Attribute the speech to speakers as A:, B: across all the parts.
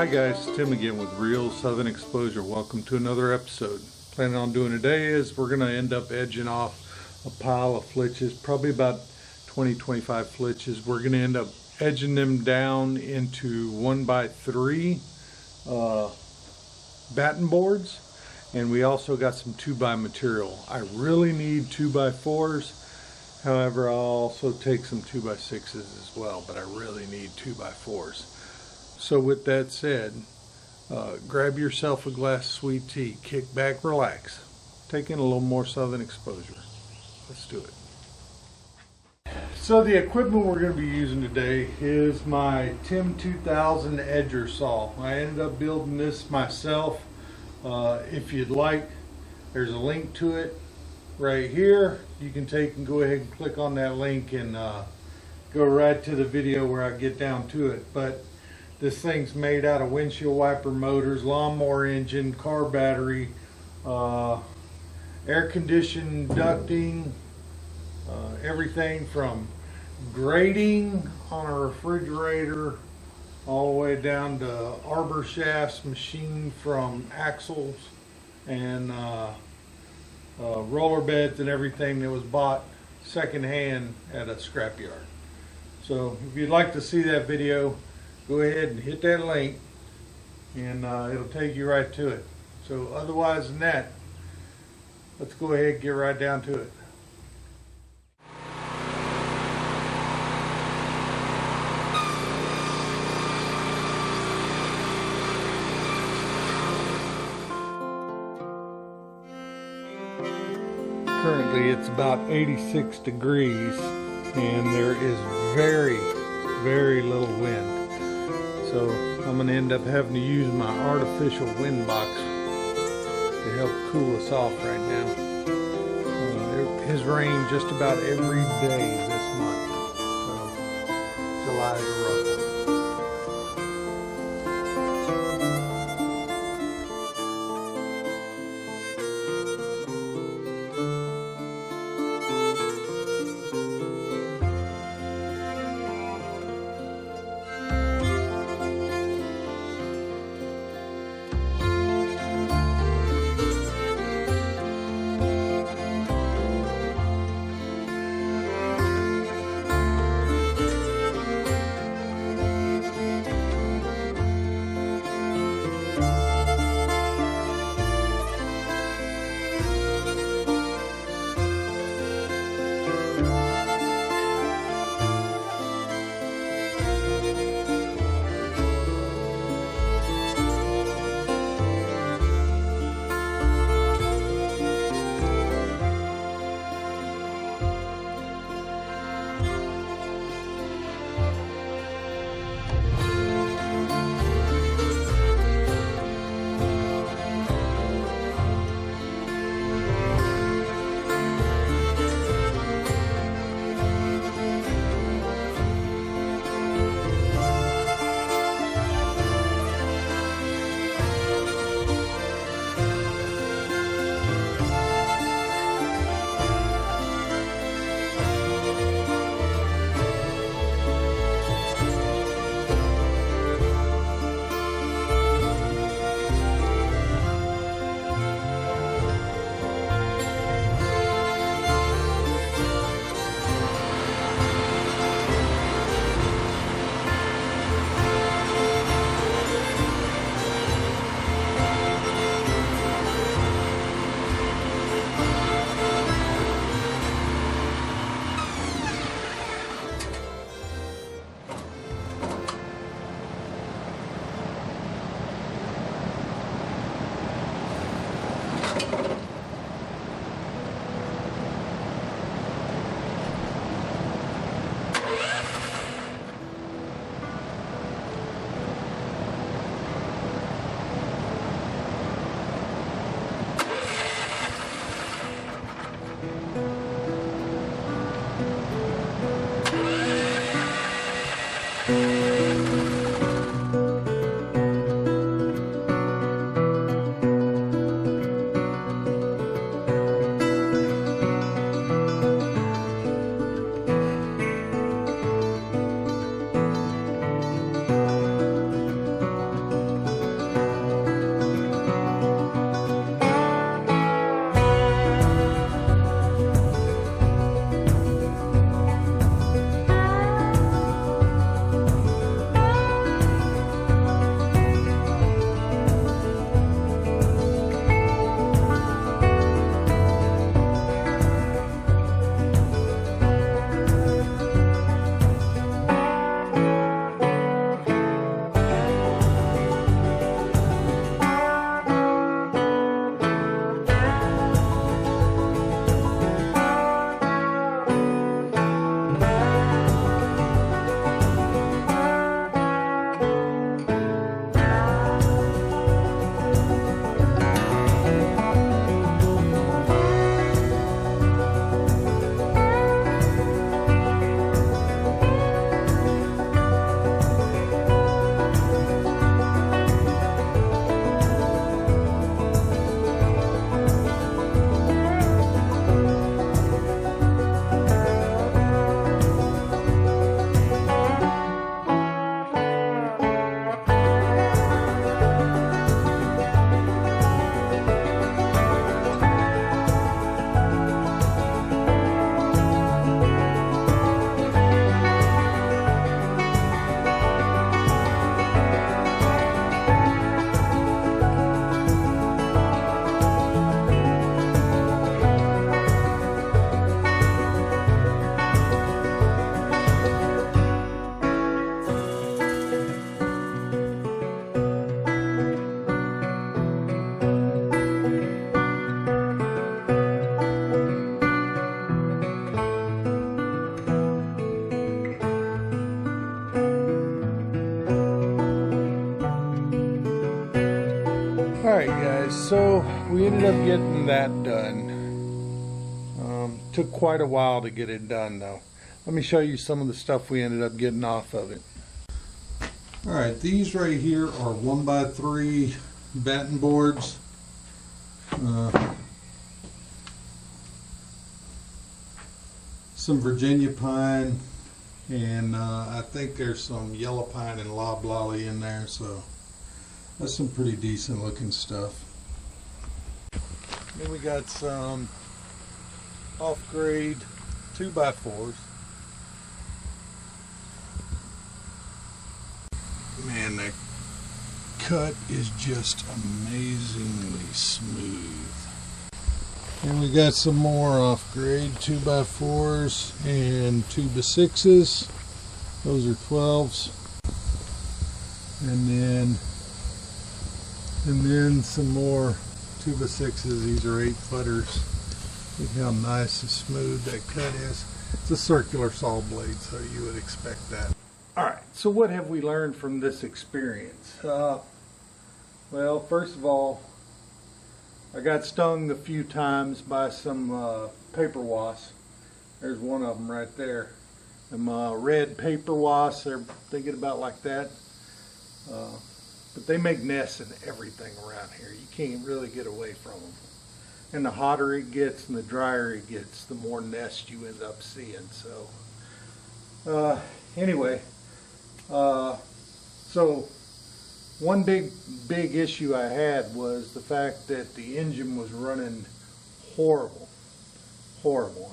A: Hi guys, Tim again with Real Southern Exposure. Welcome to another episode. Planning on doing today is we're going to end up edging off a pile of flitches, probably about 20-25 flitches. We're going to end up edging them down into 1x3 batten boards, and we also got some 2x material. I really need 2x4s, however I'll also take some 2x6s as well, but I really need 2x4s. So with that said, grab yourself a glass of sweet tea, kick back, relax. Take in a little more southern exposure. Let's do it. So the equipment we're going to be using today is my Tim 2000 edger saw. I ended up building this myself. If you'd like, there's a link to it right here. You can take and go ahead and click on that link and go right to the video where I get down to it. But this thing's made out of windshield wiper motors, lawnmower engine, car battery, air conditioned ducting, everything from grating on a refrigerator all the way down to arbor shafts machined from axles and roller beds and everything that was bought secondhand at a scrapyard. So if you'd like to see that video, go ahead and hit that link and it'll take you right to it. So otherwise than that, let's go ahead and get right down to it. Currently it's about 86 degrees and there is very little wind. So I'm going to end up having to use my artificial wind box to help cool us off right now. It has rained just about every day this month. So July is a rough one. Alright guys, so we ended up getting that done. Took quite a while to get it done though. Let me show you some of the stuff we ended up getting off of it. Alright, these right here are 1x3 batten boards. Some Virginia pine, and I think there's some yellow pine and loblolly in there, so that's some pretty decent looking stuff. Then we got some off-grade 2x4s. Man, that cut is just amazingly smooth. And we got some more off-grade 2x4s and 2x6s. Those are 12s. And then some more 2x6s. These are 8-footers. Look how nice and smooth that cut is. It's a circular saw blade, so you would expect that. Alright, so what have we learned from this experience? Well, first of all, I got stung a few times by some paper wasps. There's one of them right there. Them red paper wasps, they get about like that. But they make nests in everything around here. You can't really get away from them. And the hotter it gets and the drier it gets, the more nests you end up seeing. So, anyway, so one big issue I had was the fact that the engine was running horrible.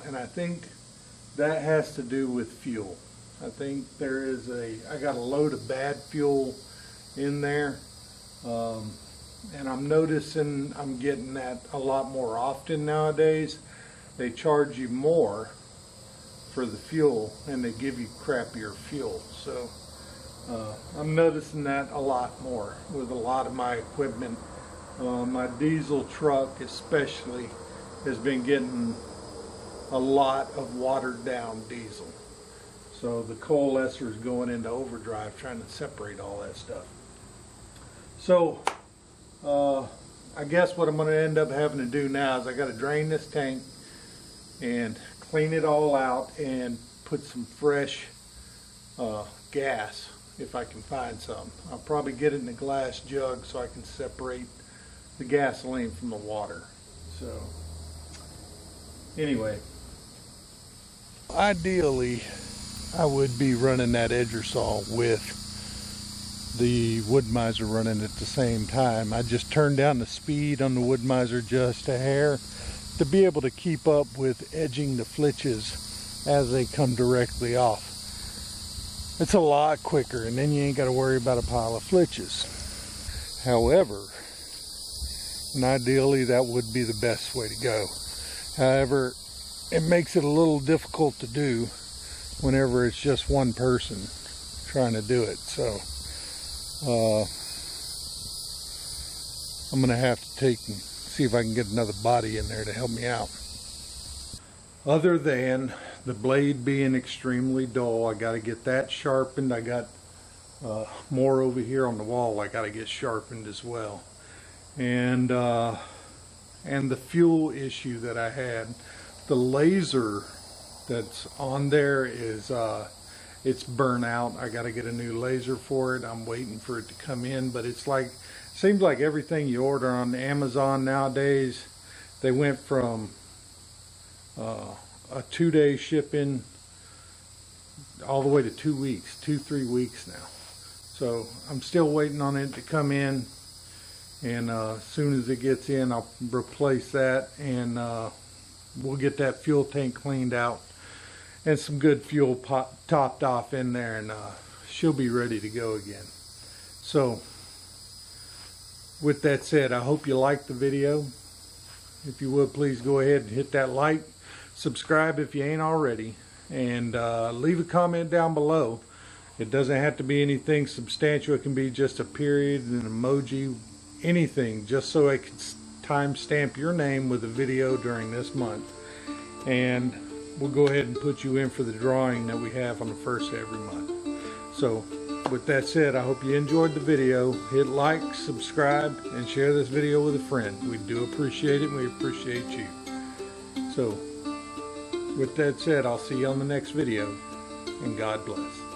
A: And I think that has to do with fuel. I think I got a load of bad fuel in there. And I'm noticing I'm getting that a lot more often nowadays. They charge you more for the fuel and they give you crappier fuel. So I'm noticing that a lot more with a lot of my equipment. My diesel truck especially has been getting a lot of watered down diesel. So the coalescer is going into overdrive trying to separate all that stuff. So I guess what I'm going to end up having to do now is I got to drain this tank and clean it all out and put some fresh gas if I can find some. I'll probably get it in a glass jug so I can separate the gasoline from the water. So anyway, ideally I would be running that edger saw with the wood miser running at the same time. I just turned down the speed on the wood miser just a hair to be able to keep up with edging the flitches as they come directly off. It's a lot quicker, and then you ain't got to worry about a pile of flitches. However, and ideally that would be the best way to go. However, it makes it a little difficult to do whenever it's just one person trying to do it. So I'm going to have to take and see if I can get another body in there to help me out. Other than the blade being extremely dull, I got to get that sharpened. I got more over here on the wall I got to get sharpened as well. And the fuel issue that I had, the laser that's on there is it's burnt out. I got to get a new laser for it. I'm waiting for it to come in, but it's like, seems like everything you order on Amazon nowadays, they went from a 2-day shipping all the way to 2 weeks, 2-3 weeks now. So I'm still waiting on it to come in, and as soon as it gets in, I'll replace that, and we'll get that fuel tank cleaned out and some good fuel topped off in there, and she'll be ready to go again. So with that said, I hope you liked the video. If you would, please go ahead and hit that like, subscribe if you ain't already, and leave a comment down below. It doesn't have to be anything substantial. It can be just a period, an emoji, anything, just so I can timestamp your name with a video during this month. And we'll go ahead and put you in for the drawing that we have on the first of every month. So with that said, I hope you enjoyed the video. Hit like, subscribe, and share this video with a friend. We do appreciate it, and we appreciate you. So, with that said, I'll see you on the next video, and God bless.